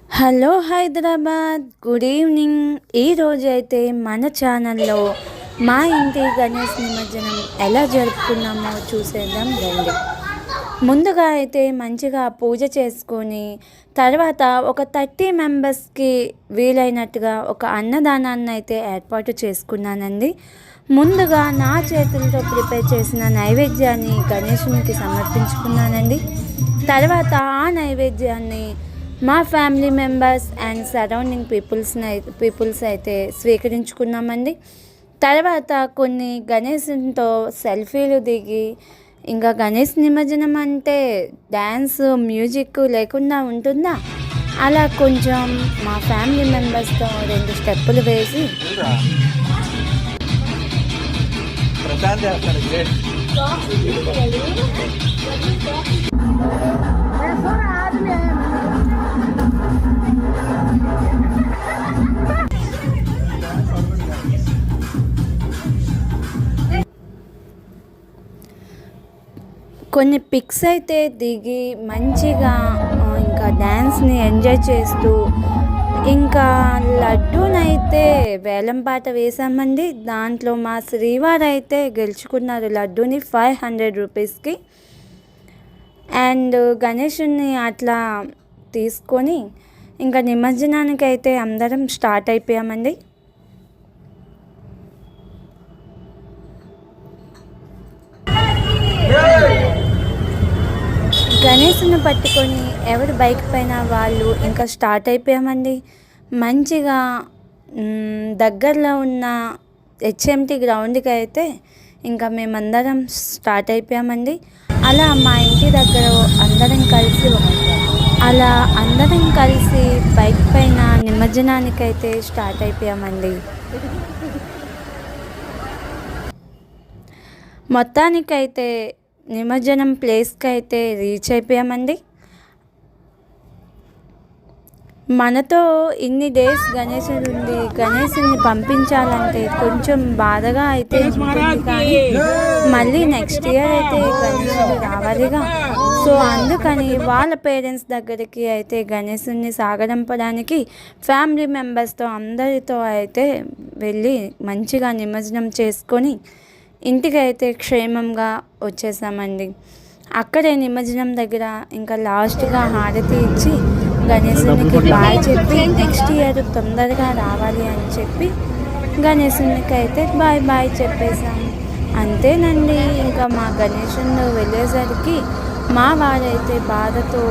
Hello Hyderabad, good evening. ఈరోజైతే మన ఛానల్లో మా ఇంటి గణేష్ నిమజ్జనం ఎలా జరుపుకున్నామో చూసేద్దాం రండి. ముందుగా అయితే మంచిగా పూజ చేసుకొని తర్వాత ఒక 30 మెంబర్స్కి వీలైనట్టుగా ఒక అన్నదానాన్ని అయితే ఏర్పాటు చేసుకున్నానండి. ముందుగా నా చేతులతో ప్రిపేర్ చేసిన నైవేద్యాన్ని గణేశునికి సమర్పించుకున్నానండి. తర్వాత ఆ నైవేద్యాన్ని మా family members and surrounding peoples అయితే స్వీకరించుకున్నామండి. తర్వాత కొన్ని గణేశునితో సెల్ఫీలు దిగి, ఇంకా గణేష్ నిమజ్జనం అంటే డ్యాన్స్ మ్యూజిక్ లేకుండా ఉంటుందా, అలా కొంచెం మా ఫ్యామిలీ మెంబర్స్తో 2 స్టెప్పులు వేసి కొన్ని పిక్స్ అయితే దిగి మంచిగా ఇంకా డ్యాన్స్ని ఎంజాయ్ చేస్తూ, ఇంకా లడ్డూనైతే వేలం పాట వేసామండి. దాంట్లో మా శ్రీవారు అయితే గెలుచుకున్నారు లడ్డూని 500 రూపీస్కి. అండ్ గణేషుని అట్లా తీసుకొని ఇంకా నిమజ్జనానికి అయితే అందరం స్టార్ట్ అయిపోయామండి. గణేశుని పట్టుకొని ఎవరు బైక్ పైన వాళ్ళు ఇంకా స్టార్ట్ అయిపోయామండి. మంచిగా దగ్గరలో ఉన్న హెచ్ఎంటీ గ్రౌండ్కి అయితే ఇంకా మేమందరం స్టార్ట్ అయిపోయామండి. అలా మా ఇంటి దగ్గర అందరం కలిసి బైక్ పైన నిమజ్జనానికైతే స్టార్ట్ అయిపోయామండి. మొత్తానికైతే నిమజ్జనం ప్లేస్కి అయితే రీచ్ అయిపోయామండి. మనతో ఇన్ని డేస్ గణేశుని పంపించాలంటే కొంచెం బాధగా అయితే ఉంటుంది, కానీ మళ్ళీ నెక్స్ట్ ఇయర్ అయితే గణేశుడు రావాలిగా. సో అందుకని వాళ్ళ పేరెంట్స్ దగ్గరికి అయితే గణేశుని సాగనంపడానికి ఫ్యామిలీ మెంబర్స్తో అందరితో అయితే వెళ్ళి మంచిగా నిమజ్జనం చేసుకొని ఇంటికి అయితే క్షేమంగా వచ్చేసామండి. అక్కడే నిమజ్జనం దగ్గర ఇంకా లాస్ట్గా హారతి ఇచ్చి గణేశునికి బాయ్ చెప్పి నెక్స్ట్ ఇయర్ తొందరగా రావాలి అని చెప్పి గణేశునికి అయితే బాయ్ చెప్పేసాం. అంతేనండి. ఇంకా మా గణేశుడు వెళ్ళేసరికి మా వారైతే బాధతో